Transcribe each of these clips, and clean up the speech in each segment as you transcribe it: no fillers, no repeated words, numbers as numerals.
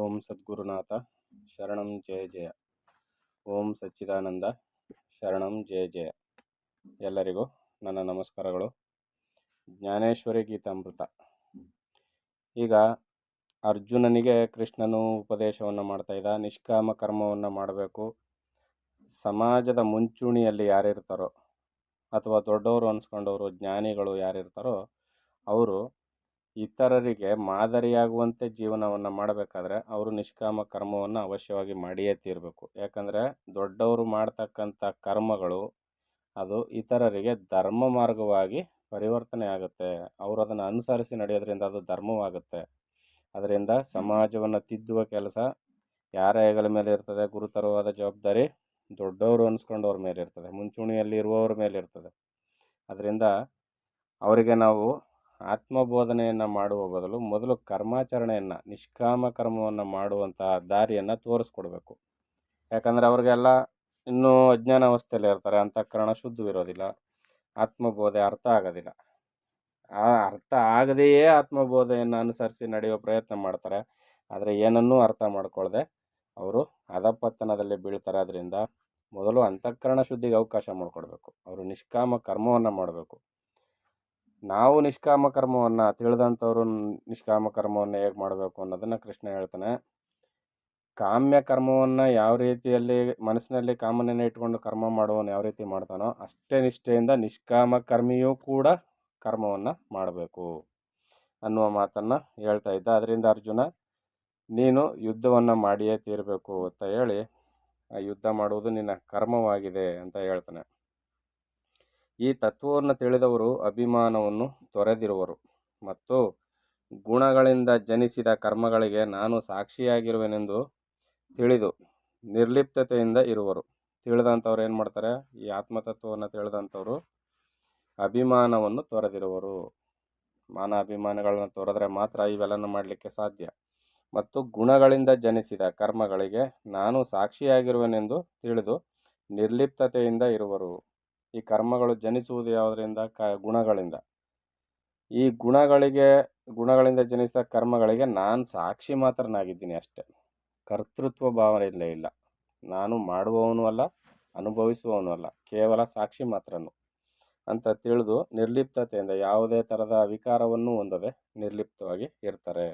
ಓಂ ಸದ್ಗುರುನಾಥ ಶರಣಂ ಜಯ ಜಯ. ಓಂ ಸಚ್ಚಿದಾನಂದ ಶರಣಂ ಜಯ ಜಯ. ಎಲ್ಲರಿಗೂ ನನ್ನ ನಮಸ್ಕಾರಗಳು. ಜ್ಞಾನೇಶ್ವರಿ ಗೀತಾಮೃತ. ಈಗ ಅರ್ಜುನನಿಗೆ ಕೃಷ್ಣನು ಉಪದೇಶವನ್ನು ಮಾಡ್ತಾ ಇದ್ದ, ನಿಷ್ಕಾಮ ಕರ್ಮವನ್ನು ಮಾಡಬೇಕು. ಸಮಾಜದ ಮುಂಚೂಣಿಯಲ್ಲಿ ಯಾರಿರ್ತಾರೋ ಅಥವಾ ದೊಡ್ಡವರು ಅನ್ಸ್ಕೊಂಡವರು ಜ್ಞಾನಿಗಳು ಯಾರಿರ್ತಾರೋ ಅವರು ಇತರರಿಗೆ ಮಾದರಿಯಾಗುವಂತೆ ಜೀವನವನ್ನು ಮಾಡಬೇಕಾದ್ರೆ ಅವರು ನಿಷ್ಕಾಮ ಕರ್ಮವನ್ನು ಅವಶ್ಯವಾಗಿ ಮಾಡಿಯೇ ತೀರಬೇಕು. ಯಾಕಂದರೆ ದೊಡ್ಡವರು ಮಾಡ್ತಕ್ಕಂಥ ಕರ್ಮಗಳು ಅದು ಇತರರಿಗೆ ಧರ್ಮ ಮಾರ್ಗವಾಗಿ ಪರಿವರ್ತನೆ ಆಗುತ್ತೆ. ಅವರು ಅದನ್ನು ಅನುಸರಿಸಿ ನಡೆಯೋದ್ರಿಂದ ಅದು ಧರ್ಮವಾಗುತ್ತೆ. ಅದರಿಂದ ಸಮಾಜವನ್ನು ತಿದ್ದುವ ಕೆಲಸ ಯಾರ ಹೆಗಲ ಮೇಲೆ ಇರ್ತದೆ? ಗುರುತರವಾದ ಜವಾಬ್ದಾರಿ ದೊಡ್ಡವರು ಅನ್ಸ್ಕೊಂಡವ್ರ ಮೇಲೆ ಇರ್ತದೆ, ಮುಂಚೂಣಿಯಲ್ಲಿ ಇರುವವ್ರ ಮೇಲೆ ಇರ್ತದೆ. ಅದರಿಂದ ಅವರಿಗೆ ನಾವು ಆತ್ಮಬೋಧನೆಯನ್ನು ಮಾಡುವ ಬದಲು ಮೊದಲು ಕರ್ಮಾಚರಣೆಯನ್ನು, ನಿಷ್ಕಾಮ ಕರ್ಮವನ್ನು ಮಾಡುವಂತಹ ದಾರಿಯನ್ನು ತೋರಿಸ್ಕೊಡ್ಬೇಕು. ಯಾಕಂದರೆ ಅವ್ರಿಗೆಲ್ಲ ಇನ್ನೂ ಅಜ್ಞಾನ ಅವಸ್ಥೆಯಲ್ಲಿ ಇರ್ತಾರೆ, ಅಂತಃಕರಣ ಶುದ್ಧವಿರೋದಿಲ್ಲ, ಆತ್ಮಬೋಧೆ ಅರ್ಥ ಆಗೋದಿಲ್ಲ. ಆ ಅರ್ಥ ಆಗದೆಯೇ ಆತ್ಮಬೋಧೆಯನ್ನು ಅನುಸರಿಸಿ ನಡೆಯುವ ಪ್ರಯತ್ನ ಮಾಡ್ತಾರೆ. ಆದರೆ ಏನನ್ನೂ ಅರ್ಥ ಮಾಡ್ಕೊಳ್ಳದೆ ಅವರು ಅಧಪತನದಲ್ಲಿ ಬೀಳ್ತಾರೆ. ಅದರಿಂದ ಮೊದಲು ಅಂತಃಕರಣ ಶುದ್ಧಿಗೆ ಅವಕಾಶ ಮಾಡಿಕೊಡ್ಬೇಕು. ಅವರು ನಿಷ್ಕಾಮ ಕರ್ಮವನ್ನು ಮಾಡಬೇಕು. ನಾವು ನಿಷ್ಕಾಮ ಕರ್ಮವನ್ನು ತಿಳಿದಂಥವ್ರು ನಿಷ್ಕಾಮ ಕರ್ಮವನ್ನು ಹೇಗೆ ಮಾಡಬೇಕು ಅನ್ನೋದನ್ನು ಕೃಷ್ಣ ಹೇಳ್ತಾನೆ. ಕಾಮ್ಯ ಕರ್ಮವನ್ನು ಯಾವ ರೀತಿಯಲ್ಲಿ ಮನಸ್ಸಿನಲ್ಲಿ ಕಾಮನೆಯನ್ನು ಇಟ್ಕೊಂಡು ಕರ್ಮ ಮಾಡುವವನು ಯಾವ ರೀತಿ ಮಾಡ್ತಾನೋ ಅಷ್ಟೇ ನಿಷ್ಠೆಯಿಂದ ನಿಷ್ಕಾಮ ಕರ್ಮಿಯೂ ಕೂಡ ಕರ್ಮವನ್ನು ಮಾಡಬೇಕು ಅನ್ನುವ ಮಾತನ್ನು ಹೇಳ್ತಾ ಇದ್ದ. ಅದರಿಂದ ಅರ್ಜುನ, ನೀನು ಯುದ್ಧವನ್ನು ಮಾಡಿಯೇ ತೀರಬೇಕು ಅಂತ ಹೇಳಿ, ಆ ಯುದ್ಧ ಮಾಡುವುದು ನಿನ್ನ ಕರ್ಮವಾಗಿದೆ ಅಂತ ಹೇಳ್ತಾನೆ. ಈ ತತ್ವವನ್ನು ತಿಳಿದವರು ಅಭಿಮಾನವನ್ನು ತೊರೆದಿರುವರು ಮತ್ತು ಗುಣಗಳಿಂದ ಜನಿಸಿದ ಕರ್ಮಗಳಿಗೆ ನಾನು ಸಾಕ್ಷಿಯಾಗಿರುವೆನೆಂದು ತಿಳಿದು ನಿರ್ಲಿಪ್ತತೆಯಿಂದ ಇರುವರು. ತಿಳಿದಂಥವ್ರು ಏನು ಮಾಡ್ತಾರೆ? ಈ ಆತ್ಮತತ್ವವನ್ನು ತಿಳಿದಂಥವ್ರು ಅಭಿಮಾನವನ್ನು ತೊರೆದಿರುವರು. ಮಾನ ಅಭಿಮಾನಗಳನ್ನ ತೊರೆದ್ರೆ ಮಾತ್ರ ಇವೆಲ್ಲನ ಮಾಡಲಿಕ್ಕೆ ಸಾಧ್ಯ. ಮತ್ತು ಗುಣಗಳಿಂದ ಜನಿಸಿದ ಕರ್ಮಗಳಿಗೆ ನಾನು ಸಾಕ್ಷಿಯಾಗಿರುವೆನೆಂದು ತಿಳಿದು ನಿರ್ಲಿಪ್ತತೆಯಿಂದ ಇರುವರು. ಈ ಕರ್ಮಗಳು ಜನಿಸುವುದು ಯಾವುದರಿಂದ? ಗುಣಗಳಿಂದ. ಈ ಗುಣಗಳಿಂದ ಜನಿಸಿದ ಕರ್ಮಗಳಿಗೆ ನಾನು ಸಾಕ್ಷಿ ಮಾತ್ರನಾಗಿದ್ದೀನಿ ಅಷ್ಟೆ. ಕರ್ತೃತ್ವ ಭಾವನೆ ಇಲ್ಲ. ನಾನು ಮಾಡುವವನು ಅಲ್ಲ, ಅನುಭವಿಸುವವನು ಅಲ್ಲ, ಕೇವಲ ಸಾಕ್ಷಿ ಮಾತ್ರನು ಅಂತ ತಿಳಿದು ನಿರ್ಲಿಪ್ತತೆಯಿಂದ, ಯಾವುದೇ ಥರದ ವಿಕಾರವನ್ನು ಹೊಂದದೆ ನಿರ್ಲಿಪ್ತವಾಗಿ ಇರ್ತಾರೆ.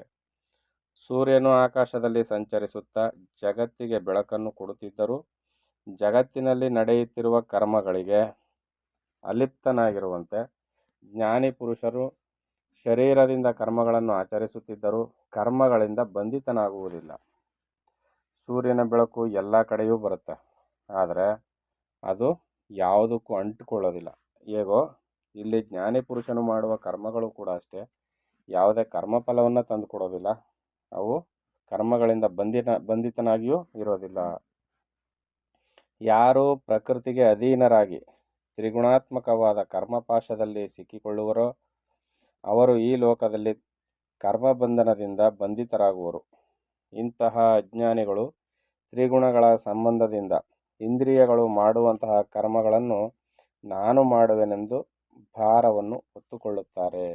ಸೂರ್ಯನು ಆಕಾಶದಲ್ಲಿ ಸಂಚರಿಸುತ್ತಾ ಜಗತ್ತಿಗೆ ಬೆಳಕನ್ನು ಕೊಡುತ್ತಿದ್ದರೂ ಜಗತ್ತಿನಲ್ಲಿ ನಡೆಯುತ್ತಿರುವ ಕರ್ಮಗಳಿಗೆ ಅಲಿಪ್ತನಾಗಿರುವಂತೆ ಜ್ಞಾನಿ ಪುರುಷರು ಶರೀರದಿಂದ ಕರ್ಮಗಳನ್ನು ಆಚರಿಸುತ್ತಿದ್ದರೂ ಕರ್ಮಗಳಿಂದ ಬಂಧಿತನಾಗುವುದಿಲ್ಲ. ಸೂರ್ಯನ ಬೆಳಕು ಎಲ್ಲ ಕಡೆಯೂ ಬರುತ್ತೆ, ಆದರೆ ಅದು ಯಾವುದಕ್ಕೂ ಅಂಟಿಕೊಳ್ಳೋದಿಲ್ಲ. ಹೇಗೋ ಇಲ್ಲಿ ಜ್ಞಾನಿ ಪುರುಷನು ಮಾಡುವ ಕರ್ಮಗಳು ಕೂಡ ಅಷ್ಟೇ, ಯಾವುದೇ ಕರ್ಮಫಲವನ್ನು ತಂದುಕೊಡೋದಿಲ್ಲ. ಅವು ಕರ್ಮಗಳಿಂದ ಬಂಧಿತನಾಗಿಯೂ ಇರೋದಿಲ್ಲ. ಯಾರು ಪ್ರಕೃತಿಗೆ ಅಧೀನರಾಗಿ ತ್ರಿಗುಣಾತ್ಮಕವಾದ ಕರ್ಮಪಾಶದಲ್ಲಿ ಸಿಕ್ಕಿಕೊಳ್ಳುವರೋ ಅವರು ಈ ಲೋಕದಲ್ಲಿ ಕರ್ಮಬಂಧನದಿಂದ ಬಂಧಿತರಾಗುವರು. ಇಂತಹ ಅಜ್ಞಾನಿಗಳು ತ್ರಿಗುಣಗಳ ಸಂಬಂಧದಿಂದ ಇಂದ್ರಿಯಗಳು ಮಾಡುವಂತಹ ಕರ್ಮಗಳನ್ನು ನಾನು ಮಾಡುವೆನೆಂದು ಭಾರವನ್ನು ಹೊತ್ತುಕೊಳ್ಳುತ್ತಾರೆ.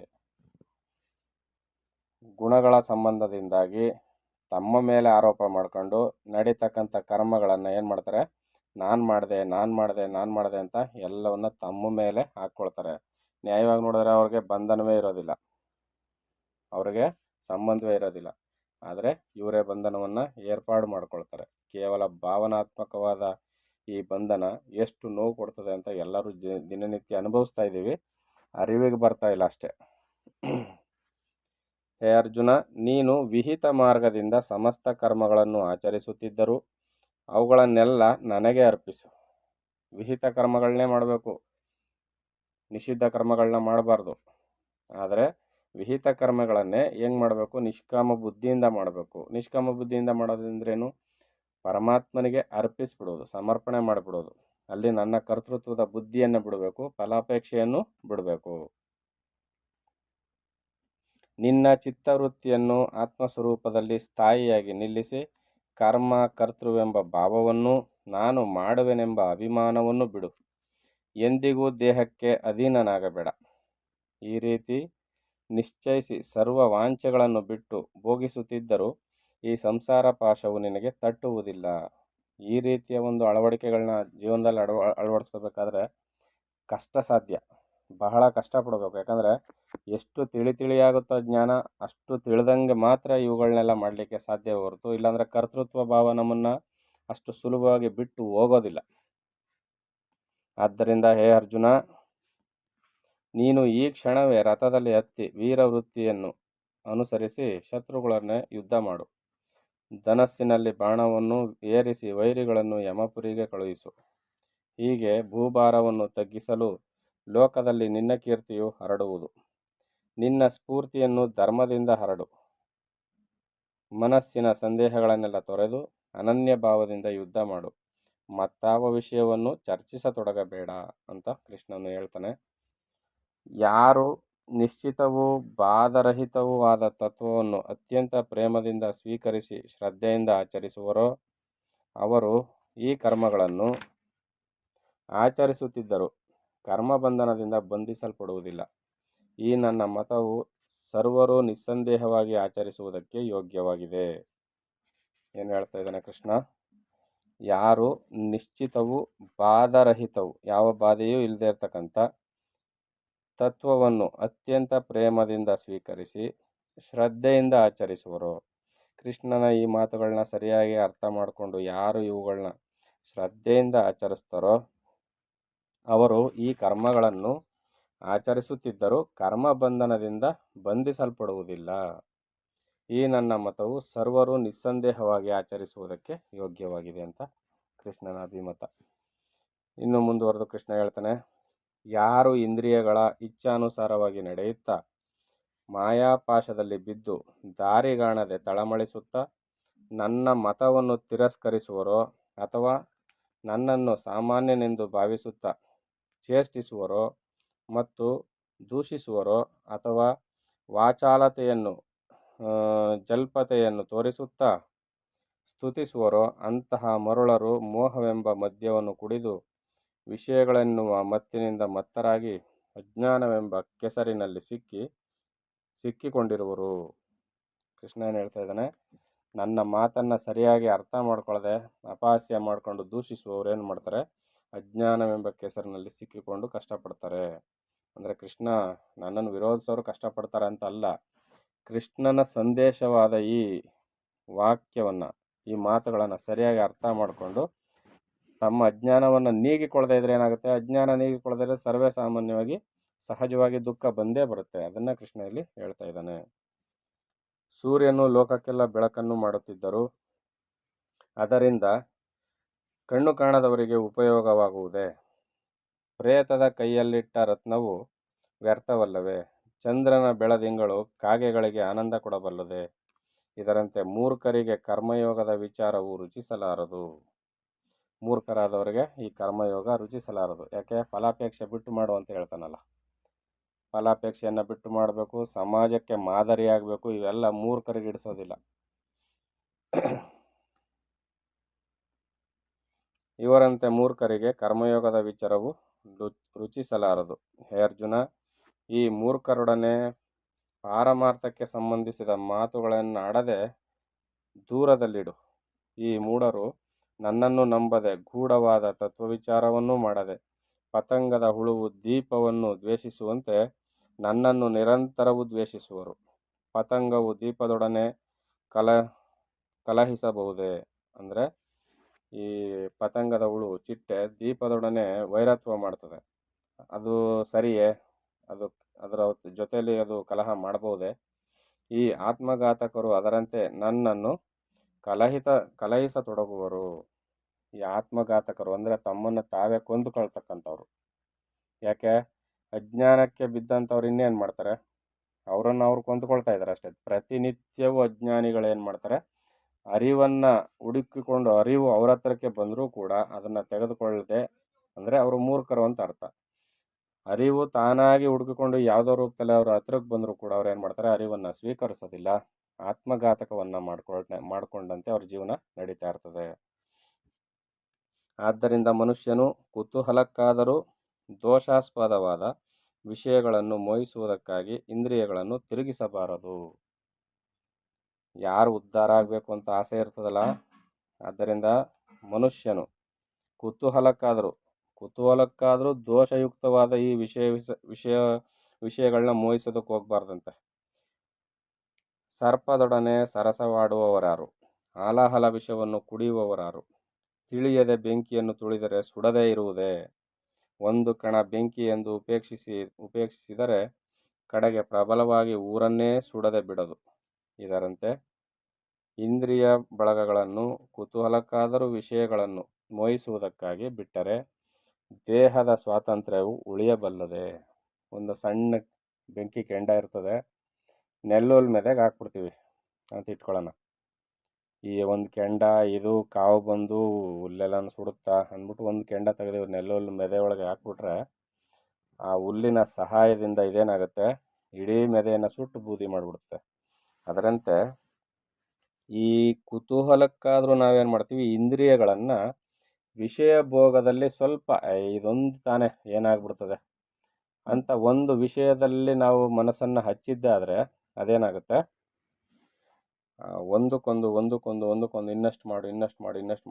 ಗುಣಗಳ ಸಂಬಂಧದಿಂದಾಗಿ ತಮ್ಮ ಮೇಲೆ ಆರೋಪ ಮಾಡಿಕೊಂಡು ನಡೀತಕ್ಕಂಥ ಕರ್ಮಗಳನ್ನು ಏನು ಮಾಡ್ತಾರೆ? ನಾನು ಮಾಡಿದೆ ಅಂತ ಎಲ್ಲವನ್ನ ತಮ್ಮ ಮೇಲೆ ಹಾಕ್ಕೊಳ್ತಾರೆ. ನ್ಯಾಯವಾಗಿ ನೋಡಿದ್ರೆ ಅವ್ರಿಗೆ ಬಂಧನವೇ ಇರೋದಿಲ್ಲ, ಅವ್ರಿಗೆ ಸಂಬಂಧವೇ ಇರೋದಿಲ್ಲ. ಆದರೆ ಇವರೇ ಬಂಧನವನ್ನು ಏರ್ಪಾಡು ಮಾಡ್ಕೊಳ್ತಾರೆ. ಕೇವಲ ಭಾವನಾತ್ಮಕವಾದ ಈ ಬಂಧನ ಎಷ್ಟು ನೋವು ಕೊಡ್ತದೆ ಅಂತ ಎಲ್ಲರೂ ದಿನನಿತ್ಯ ಅನುಭವಿಸ್ತಾ ಇದ್ದೀವಿ, ಅರಿವಿಗೆ ಬರ್ತಾ ಇಲ್ಲ ಅಷ್ಟೇ. ಹೇ ಅರ್ಜುನ, ನೀನು ವಿಹಿತ ಮಾರ್ಗದಿಂದ ಸಮಸ್ತ ಕರ್ಮಗಳನ್ನು ಆಚರಿಸುತ್ತಿದ್ದರೂ ಅವುಗಳನ್ನೆಲ್ಲ ನನಗೆ ಅರ್ಪಿಸು. ವಿಹಿತ ಕರ್ಮಗಳನ್ನೇ ಮಾಡಬೇಕು, ನಿಷಿದ್ಧ ಕರ್ಮಗಳನ್ನ ಮಾಡಬಾರ್ದು. ಆದರೆ ವಿಹಿತ ಕರ್ಮಗಳನ್ನೇ ಹೆಂಗೆ ಮಾಡಬೇಕು? ನಿಷ್ಕಾಮ ಬುದ್ಧಿಯಿಂದ ಮಾಡಬೇಕು. ನಿಷ್ಕಾಮ ಬುದ್ಧಿಯಿಂದ ಮಾಡೋದಂದ್ರೇನು? ಪರಮಾತ್ಮನಿಗೆ ಅರ್ಪಿಸ್ಬಿಡೋದು, ಸಮರ್ಪಣೆ ಮಾಡಿಬಿಡೋದು. ಅಲ್ಲಿ ನನ್ನ ಕರ್ತೃತ್ವದ ಬುದ್ಧಿಯನ್ನು ಬಿಡಬೇಕು, ಫಲಾಪೇಕ್ಷೆಯನ್ನು ಬಿಡಬೇಕು. ನಿನ್ನ ಚಿತ್ತವೃತ್ತಿಯನ್ನು ಆತ್ಮಸ್ವರೂಪದಲ್ಲಿ ಸ್ಥಾಯಿಯಾಗಿ ನಿಲ್ಲಿಸಿ ಕರ್ಮ ಕರ್ತೃವೆಂಬ ಭಾವವನ್ನು, ನಾನು ಮಾಡುವೆನೆಂಬ ಅಭಿಮಾನವನ್ನು ಬಿಡು. ಎಂದಿಗೂ ದೇಹಕ್ಕೆ ಅಧೀನನಾಗಬೇಡ. ಈ ರೀತಿ ನಿಶ್ಚಯಿಸಿ ಸರ್ವ ವಾಂಛೆಗಳನ್ನು ಬಿಟ್ಟು ಭೋಗಿಸುತ್ತಿದ್ದರೂ ಈ ಸಂಸಾರ ಪಾಶವು ನಿನಗೆ ತಟ್ಟುವುದಿಲ್ಲ. ಈ ರೀತಿಯ ಒಂದು ಅಳವಡಿಕೆಗಳನ್ನ ಜೀವನದಲ್ಲಿ ಅಳವಡಿಸ್ಕೋಬೇಕಾದ್ರೆ ಕಷ್ಟ ಸಾಧ್ಯ, ಬಹಳ ಕಷ್ಟಪಡಬೇಕು. ಯಾಕಂದರೆ ಎಷ್ಟು ತಿಳಿಯಾಗುತ್ತೋ ಜ್ಞಾನ ಅಷ್ಟು ತಿಳಿದಂಗೆ ಮಾತ್ರ ಇವುಗಳನ್ನೆಲ್ಲ ಮಾಡಲಿಕ್ಕೆ ಸಾಧ್ಯ ಹೊರತು ಇಲ್ಲಾಂದರೆ ಕರ್ತೃತ್ವ ಭಾವ ನಮ್ಮನ್ನು ಅಷ್ಟು ಸುಲಭವಾಗಿ ಬಿಟ್ಟು ಹೋಗೋದಿಲ್ಲ. ಆದ್ದರಿಂದ ಹೇ ಅರ್ಜುನ, ನೀನು ಈ ಕ್ಷಣವೇ ರಥದಲ್ಲಿ ಹತ್ತಿ ವೀರವೃತ್ತಿಯನ್ನು ಅನುಸರಿಸಿ ಶತ್ರುಗಳನ್ನೇ ಯುದ್ಧ ಮಾಡು. ಧನಸ್ಸಿನಲ್ಲಿ ಬಾಣವನ್ನು ಏರಿಸಿ ವೈರಿಗಳನ್ನು ಯಮಪುರಿಗೆ ಕಳುಹಿಸು. ಹೀಗೆ ಭೂಭಾರವನ್ನು ತಗ್ಗಿಸಲು ಲೋಕದಲ್ಲಿ ನಿನ್ನ ಕೀರ್ತಿಯು ಹರಡುವುದು. ನಿನ್ನ ಸ್ಫೂರ್ತಿಯನ್ನು ಧರ್ಮದಿಂದ ಹರಡು. ಮನಸ್ಸಿನ ಸಂದೇಹಗಳನ್ನೆಲ್ಲ ತೊರೆದು ಅನನ್ಯ ಭಾವದಿಂದ ಯುದ್ಧ ಮಾಡು. ಮತ್ತಾವ ವಿಷಯವನ್ನು ಚರ್ಚಿಸತೊಡಗಬೇಡ ಅಂತ ಕೃಷ್ಣನು ಹೇಳ್ತಾನೆ. ಯಾರು ನಿಶ್ಚಿತವೂ ಬಾಧರಹಿತವೂ ಆದ ತತ್ವವನ್ನು ಅತ್ಯಂತ ಪ್ರೇಮದಿಂದ ಸ್ವೀಕರಿಸಿ ಶ್ರದ್ಧೆಯಿಂದ ಆಚರಿಸುವರೋ ಅವರು ಈ ಕರ್ಮಗಳನ್ನು ಆಚರಿಸುತ್ತಿದ್ದರು ಕರ್ಮಬಂಧನದಿಂದ ಬಂಧಿಸಲ್ಪಡುವುದಿಲ್ಲ. ಈ ನನ್ನ ಮತವು ಸರ್ವರೂ ನಿಸ್ಸಂದೇಹವಾಗಿ ಆಚರಿಸುವುದಕ್ಕೆ ಯೋಗ್ಯವಾಗಿದೆ. ಏನು ಹೇಳ್ತಾ ಇದ್ದಾನೆ ಕೃಷ್ಣ? ಯಾರು ನಿಶ್ಚಿತವೂ ಬಾಧರಹಿತವು, ಯಾವ ಬಾಧೆಯೂ ಇಲ್ಲದೆ ಇರ್ತಕ್ಕಂಥ ತತ್ವವನ್ನು ಅತ್ಯಂತ ಪ್ರೇಮದಿಂದ ಸ್ವೀಕರಿಸಿ ಶ್ರದ್ಧೆಯಿಂದ ಆಚರಿಸುವರೋ, ಕೃಷ್ಣನ ಈ ಮಾತುಗಳನ್ನ ಸರಿಯಾಗಿ ಅರ್ಥ ಮಾಡಿಕೊಂಡು ಯಾರು ಇವುಗಳನ್ನ ಶ್ರದ್ಧೆಯಿಂದ ಆಚರಿಸ್ತಾರೋ ಅವರು ಈ ಕರ್ಮಗಳನ್ನು ಆಚರಿಸುತ್ತಿದ್ದರೂ ಕರ್ಮಬಂಧನದಿಂದ ಬಂಧಿಸಲ್ಪಡುವುದಿಲ್ಲ. ಈ ನನ್ನ ಮತವು ಸರ್ವರೂ ನಿಸ್ಸಂದೇಹವಾಗಿ ಆಚರಿಸುವುದಕ್ಕೆ ಯೋಗ್ಯವಾಗಿದೆ ಅಂತ ಕೃಷ್ಣನ ಅಭಿಮತ. ಇನ್ನು ಮುಂದುವರೆದು ಕೃಷ್ಣ ಹೇಳ್ತಾನೆ, ಯಾರು ಇಂದ್ರಿಯಗಳ ಇಚ್ಛಾನುಸಾರವಾಗಿ ನಡೆಯುತ್ತಾ ಮಾಯಾಪಾಶದಲ್ಲಿ ಬಿದ್ದು ದಾರಿಗಾಣದೆ ತಳಮಳಿಸುತ್ತಾ ನನ್ನ ಮತವನ್ನು ತಿರಸ್ಕರಿಸುವರೋ ಅಥವಾ ನನ್ನನ್ನು ಸಾಮಾನ್ಯನೆಂದು ಭಾವಿಸುತ್ತಾ ಚೇಷ್ಟಿಸುವರೋ ಮತ್ತು ದೂಷಿಸುವರೋ ಅಥವಾ ವಾಚಾಲತೆಯನ್ನು ಜಲ್ಪತೆಯನ್ನು ತೋರಿಸುತ್ತಾ ಸ್ತುತಿಸುವರೋ ಅಂತಹ ಮರುಳರು ಮೋಹವೆಂಬ ಮದ್ಯವನ್ನು ಕುಡಿದು ವಿಷಯಗಳೆನ್ನುವ ಮತ್ತಿನಿಂದ ಮತ್ತರಾಗಿ ಅಜ್ಞಾನವೆಂಬ ಕೆಸರಿನಲ್ಲಿ ಸಿಕ್ಕಿಕೊಂಡಿರುವರು. ಕೃಷ್ಣ ಏನು ಹೇಳ್ತಾ ಇದ್ದಾನೆ? ನನ್ನ ಮಾತನ್ನು ಸರಿಯಾಗಿ ಅರ್ಥ ಮಾಡ್ಕೊಳ್ಳದೆ ಅಪಹಾಸ್ಯ ಮಾಡಿಕೊಂಡು ದೂಷಿಸುವವರು ಏನು ಮಾಡ್ತಾರೆ? ಅಜ್ಞಾನವೆಂಬ ಕೆಸರಿನಲ್ಲಿ ಸಿಕ್ಕಿಕೊಂಡು ಕಷ್ಟಪಡ್ತಾರೆ. ಅಂದರೆ ಕೃಷ್ಣ ನನ್ನನ್ನು ವಿರೋಧಿಸೋರು ಕಷ್ಟಪಡ್ತಾರೆ ಅಂತ ಅಲ್ಲ, ಕೃಷ್ಣನ ಸಂದೇಶವಾದ ಈ ವಾಕ್ಯವನ್ನು, ಈ ಮಾತುಗಳನ್ನು ಸರಿಯಾಗಿ ಅರ್ಥ ಮಾಡಿಕೊಂಡು ತಮ್ಮ ಅಜ್ಞಾನವನ್ನು ನೀಗಿಕೊಳ್ಳದೆ ಇದ್ರೆ ಏನಾಗುತ್ತೆ? ಅಜ್ಞಾನ ನೀಗಿಕೊಳ್ಳದೇ ಇದ್ರೆ ಸರ್ವೇ ಸಾಮಾನ್ಯವಾಗಿ ಸಹಜವಾಗಿ ದುಃಖ ಬಂದೇ ಬರುತ್ತೆ. ಅದನ್ನು ಕೃಷ್ಣ ಇಲ್ಲಿ ಹೇಳ್ತಾ ಇದ್ದಾನೆ. ಸೂರ್ಯನು ಲೋಕಕ್ಕೆಲ್ಲ ಬೆಳಕನ್ನು ಮಾಡುತ್ತಿದ್ದರು ಅದರಿಂದ ಕಣ್ಣು ಕಾಣದವರಿಗೆ ಉಪಯೋಗವಾಗುವುದೇ? ಪ್ರೇತದ ಕೈಯಲ್ಲಿಟ್ಟ ರತ್ನವು ವ್ಯರ್ಥವಲ್ಲವೇ? ಚಂದ್ರನ ಬೆಳದಿಂಗಳು ಕಾಗೆಗಳಿಗೆ ಆನಂದ ಕೊಡಬಲ್ಲದೆ? ಇದರಂತೆ ಮೂರ್ಖರಿಗೆ ಕರ್ಮಯೋಗದ ವಿಚಾರವು ರುಚಿಸಲಾರದು. ಮೂರ್ಖರಾದವರಿಗೆ ಈ ಕರ್ಮಯೋಗ ರುಚಿಸಲಾರದು. ಯಾಕೆ? ಫಲಾಪೇಕ್ಷೆ ಬಿಟ್ಟು ಮಾಡು ಅಂತ ಹೇಳ್ತಾನಲ್ಲ. ಫಲಾಪೇಕ್ಷೆಯನ್ನು ಬಿಟ್ಟು ಮಾಡಬೇಕು, ಸಮಾಜಕ್ಕೆ ಮಾದರಿಯಾಗಬೇಕು. ಇವೆಲ್ಲ ಮೂರ್ಖರಿಗೆ ಹಿಡಿಸೋದಿಲ್ಲ. ಇವರಂತೆ ಮೂರ್ಖರಿಗೆ ಕರ್ಮಯೋಗದ ವಿಚಾರವು ರುಚಿಸಲಾರದು. ಹೇ ಅರ್ಜುನ, ಈ ಮೂರ್ಖರೊಡನೆ ಪಾರಮಾರ್ಥಕ್ಕೆ ಸಂಬಂಧಿಸಿದ ಮಾತುಗಳನ್ನು ಆಡದೆ ದೂರದಲ್ಲಿಡು. ಈ ಮೂಢರು ನನ್ನನ್ನು ನಂಬದೆ ಗೂಢವಾದ ತತ್ವವಿಚಾರವನ್ನೂ ಮಾಡದೆ ಪತಂಗದ ಹುಳುವು ದೀಪವನ್ನು ದ್ವೇಷಿಸುವಂತೆ ನನ್ನನ್ನು ನಿರಂತರವೂ ದ್ವೇಷಿಸುವರು. ಪತಂಗವು ದೀಪದೊಡನೆ ಕಲಹಿಸಬಹುದೇ? ಅಂದರೆ ಈ ಪತಂಗದ ಹುಳು, ಚಿಟ್ಟೆ ದೀಪದೊಡನೆ ವೈರತ್ವ ಮಾಡ್ತದೆ. ಅದು ಸರಿಯೇ? ಅದರ ಜೊತೆಯಲ್ಲಿ ಅದು ಕಲಹ ಮಾಡಬಹುದೇ? ಈ ಆತ್ಮಘಾತಕರು ಅದರಂತೆ ನನ್ನನ್ನು ಕಲಹಿಸತೊಡಗುವರು. ಈ ಆತ್ಮಘಾತಕರು ಅಂದರೆ ತಮ್ಮನ್ನು ತಾವೇ ಕೊಂದುಕೊಳ್ತಕ್ಕಂಥವ್ರು. ಯಾಕೆ? ಅಜ್ಞಾನಕ್ಕೆ ಬಿದ್ದಂಥವ್ರು ಇನ್ನೇನು ಮಾಡ್ತಾರೆ? ಅವರನ್ನು ಅವ್ರು ಕೊಂದುಕೊಳ್ತಾ ಇದ್ದಾರೆ ಅಷ್ಟೇ. ಪ್ರತಿನಿತ್ಯವೂ ಅಜ್ಞಾನಿಗಳು ಏನು ಮಾಡ್ತಾರೆ? ಅರಿವನ್ನು ಹುಡುಕಿಕೊಂಡು ಅರಿವು ಅವ್ರ ಹತ್ರಕ್ಕೆ ಬಂದರೂ ಕೂಡ ಅದನ್ನು ತೆಗೆದುಕೊಳ್ಳದೆ, ಅಂದರೆ ಅವರು ಮೂರ್ಖರು ಅಂತ ಅರ್ಥ. ಅರಿವು ತಾನಾಗಿ ಹುಡುಕಿಕೊಂಡು ಯಾವುದೋ ರೂಪದಲ್ಲಿ ಅವ್ರ ಹತ್ರಕ್ಕೆ ಬಂದರೂ ಕೂಡ ಅವ್ರು ಏನು ಮಾಡ್ತಾರೆ? ಅರಿವನ್ನು ಸ್ವೀಕರಿಸೋದಿಲ್ಲ. ಆತ್ಮಘಾತಕವನ್ನು ಮಾಡಿಕೊಂಡಂತೆ ಅವ್ರ ಜೀವನ ನಡೀತಾ ಇರ್ತದೆ. ಆದ್ದರಿಂದ ಮನುಷ್ಯನು ಕುತೂಹಲಕ್ಕಾದರೂ ದೋಷಾಸ್ಪದವಾದ ವಿಷಯಗಳನ್ನು ಮೋಹಿಸುವುದಕ್ಕಾಗಿ ಇಂದ್ರಿಯಗಳನ್ನು ತಿರುಗಿಸಬಾರದು. ಯಾರು ಉದ್ಧಾರ ಆಗಬೇಕು ಅಂತ ಆಸೆ ಇರ್ತದಲ್ಲ, ಆದ್ದರಿಂದ ಮನುಷ್ಯನು ಕುತೂಹಲಕ್ಕಾದರೂ ದೋಷಯುಕ್ತವಾದ ಈ ವಿಷಯಗಳನ್ನ ಮೋಹಿಸೋದಕ್ಕೆ ಹೋಗ್ಬಾರ್ದಂತೆ. ಸರ್ಪದೊಡನೆ ಸರಸವಾಡುವವರಾರು, ಹಾಲಾಹಲ ವಿಷವನ್ನು ಕುಡಿಯುವವರಾರು, ತಿಳಿಯದೆ ಬೆಂಕಿಯನ್ನು ತುಳಿದರೆ ಸುಡದೇ ಇರುವುದೇ. ಒಂದು ಕಣ ಬೆಂಕಿ ಎಂದು ಉಪೇಕ್ಷಿಸಿದರೆ ಕಡೆಗೆ ಪ್ರಬಲವಾಗಿ ಊರನ್ನೇ ಸುಡದೆ ಬಿಡದು. ಇದರಂತೆ ಇಂದ್ರಿಯ ಬಳಗಗಳನ್ನು ಕುತೂಹಲಕ್ಕಾದರೂ ವಿಷಯಗಳನ್ನು ಮೋಹಿಸುವುದಕ್ಕಾಗಿ ಬಿಟ್ಟರೆ ದೇಹದ ಸ್ವಾತಂತ್ರ್ಯವು ಉಳಿಯಬಲ್ಲದೆ. ಒಂದು ಸಣ್ಣ ಬೆಂಕಿ ಕೆಂಡ ಇರ್ತದೆ, ನೆಲ್ಲುಲ್ ಮೆದೆಗೆ ಹಾಕ್ಬಿಡ್ತೀವಿ ಅಂತ ಇಟ್ಕೊಳ್ಳೋಣ. ಈ ಒಂದು ಕೆಂಡ ಇದು ಕಾವು ಬಂದು ಹುಲ್ಲೆಲ್ಲ ಸುಡುತ್ತಾ ಅಂದ್ಬಿಟ್ಟು ಒಂದು ಕೆಂಡ ತೆಗೆದು ನೆಲ್ಲುಲ್ ಮೆದೆ ಒಳಗೆ ಹಾಕ್ಬಿಟ್ರೆ ಆ ಹುಲ್ಲಿನ ಸಹಾಯದಿಂದ ಇದೇನಾಗುತ್ತೆ, ಇಡೀ ಮೆದೆಯನ್ನು ಸುಟ್ಟು ಬೂದಿ ಮಾಡಿಬಿಡುತ್ತೆ. ಅದರಂತೆ ಈ ಕುತೂಹಲಕ್ಕಾದರೂ ನಾವೇನು ಮಾಡ್ತೀವಿ, ಇಂದ್ರಿಯಗಳನ್ನು ವಿಷಯ ಭೋಗದಲ್ಲಿ ಸ್ವಲ್ಪ ಇದೊಂದು ತಾನೇ ಏನಾಗ್ಬಿಡ್ತದೆ ಅಂತ ಒಂದು ವಿಷಯದಲ್ಲಿ ನಾವು ಮನಸ್ಸನ್ನು ಹಚ್ಚಿದ್ದಾದರೆ ಅದೇನಾಗುತ್ತೆ, ಒಂದಕ್ಕೊಂದು ಇನ್ನಷ್ಟು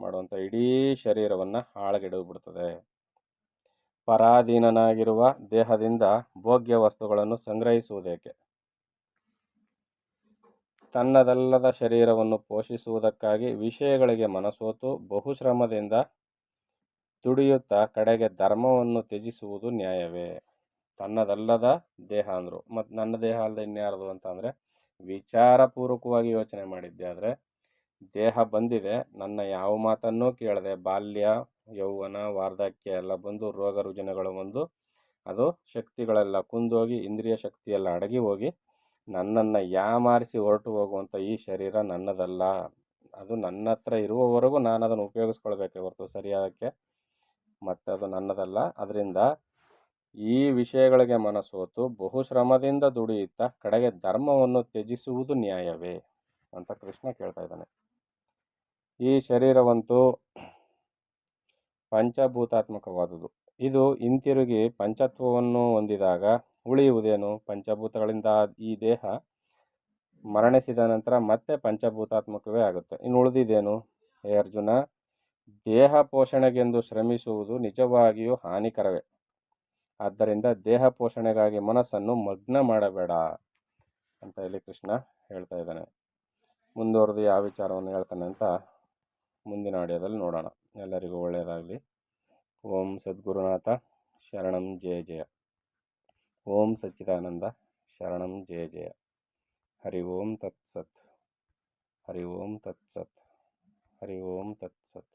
ಮಾಡು ಅಂತ ಇಡೀ ಶರೀರವನ್ನು ಹಾಳಗೆಡವಿಬಿಡ್ತದೆ. ಪರಾಧೀನನಾಗಿರುವ ದೇಹದಿಂದ ಭೋಗ್ಯ ವಸ್ತುಗಳನ್ನು ಸಂಗ್ರಹಿಸುವುದೇಕೆ? ತನ್ನದಲ್ಲದ ಶರೀರವನ್ನು ಪೋಷಿಸುವುದಕ್ಕಾಗಿ ವಿಷಯಗಳಿಗೆ ಮನಸೋತು ಬಹುಶ್ರಮದಿಂದ ದುಡಿಯುತ್ತಾ ಕಡೆಗೆ ಧರ್ಮವನ್ನು ತ್ಯಜಿಸುವುದು ನ್ಯಾಯವೇ? ತನ್ನದಲ್ಲದ ದೇಹ ಅಂದರು, ಮತ್ತು ನನ್ನ ದೇಹ ಅಲ್ಲದೆ ಇನ್ಯಾರದು ಅಂತ ಅಂದರೆ ವಿಚಾರಪೂರ್ವಕವಾಗಿ ಯೋಚನೆ ಮಾಡಿದ್ದೆ. ಆದರೆ ದೇಹ ಬಂದಿದೆ, ನನ್ನ ಯಾವ ಮಾತನ್ನೂ ಕೇಳದೆ ಬಾಲ್ಯ ಯೌವನ ವಾರ್ಧಕ್ಯ ಎಲ್ಲ ಬಂದು ರೋಗ ರುಜಿನಗಳು ಬಂದು ಅದು ಶಕ್ತಿಗಳೆಲ್ಲ ಕುಂದೋಗಿ ಇಂದ್ರಿಯ ಶಕ್ತಿಯೆಲ್ಲ ಅಡಗಿ ಹೋಗಿ ನನ್ನನ್ನು ಯಾಮಾರಿಸಿ ಹೊರಟು ಹೋಗುವಂಥ ಈ ಶರೀರ ನನ್ನದಲ್ಲ. ಅದು ನನ್ನ ಹತ್ರ ಇರುವವರೆಗೂ ನಾನು ಅದನ್ನು ಉಪಯೋಗಿಸ್ಕೊಳ್ಬೇಕೆ ಹೊರತು ಸರಿಯಾದಕ್ಕೆ, ಮತ್ತು ಅದು ನನ್ನದಲ್ಲ. ಅದರಿಂದ ಈ ವಿಷಯಗಳಿಗೆ ಮನಸೋತು ಬಹುಶ್ರಮದಿಂದ ದುಡಿಯುತ್ತಾ ಕಡೆಗೆ ಧರ್ಮವನ್ನು ತ್ಯಜಿಸುವುದು ನ್ಯಾಯವೇ ಅಂತ ಕೃಷ್ಣ ಕೇಳ್ತಾ ಇದ್ದಾನೆ. ಈ ಶರೀರವಂತೂ ಪಂಚಭೂತಾತ್ಮಕವಾದುದು. ಇದು ಹಿಂತಿರುಗಿ ಪಂಚತ್ವವನ್ನು ಹೊಂದಿದಾಗ ಉಳಿಯುವುದೇನು? ಪಂಚಭೂತಗಳಿಂದ ಈ ದೇಹ ಮರಣಿಸಿದ ನಂತರ ಮತ್ತೆ ಪಂಚಭೂತಾತ್ಮಕವೇ ಆಗುತ್ತೆ. ಇನ್ನು ಉಳಿದಿದ್ದೇನು? ಹೇ ಅರ್ಜುನ, ದೇಹ ಪೋಷಣೆಗೆಂದು ಶ್ರಮಿಸುವುದು ನಿಜವಾಗಿಯೂ ಹಾನಿಕರವೇ. ಆದ್ದರಿಂದ ದೇಹ ಪೋಷಣೆಗಾಗಿ ಮನಸ್ಸನ್ನು ಮಗ್ನ ಮಾಡಬೇಡ ಅಂತ ಇಲ್ಲಿ ಕೃಷ್ಣ ಹೇಳ್ತಾ ಇದ್ದಾನೆ. ಮುಂದುವರೆದು ಯಾವ ವಿಚಾರವನ್ನು ಹೇಳ್ತಾನೆ ಅಂತ ಮುಂದಿನ ಆಡಿಯೋದಲ್ಲಿ ನೋಡೋಣ. ಎಲ್ಲರಿಗೂ ಒಳ್ಳೆಯದಾಗಲಿ. ಓಂ ಸದ್ಗುರುನಾಥ ಶರಣಂ ಜಯ ಜಯ. ಓಂ ಸಚ್ಚಿದಾನಂದ ಶರಣಂ ಜಯ ಜಯ. ಹರಿ ಓಂ ತತ್ಸತ್. ಹರಿ ಓಂ ತತ್ಸತ್. ಹರಿ ಓಂ ತತ್ಸತ್.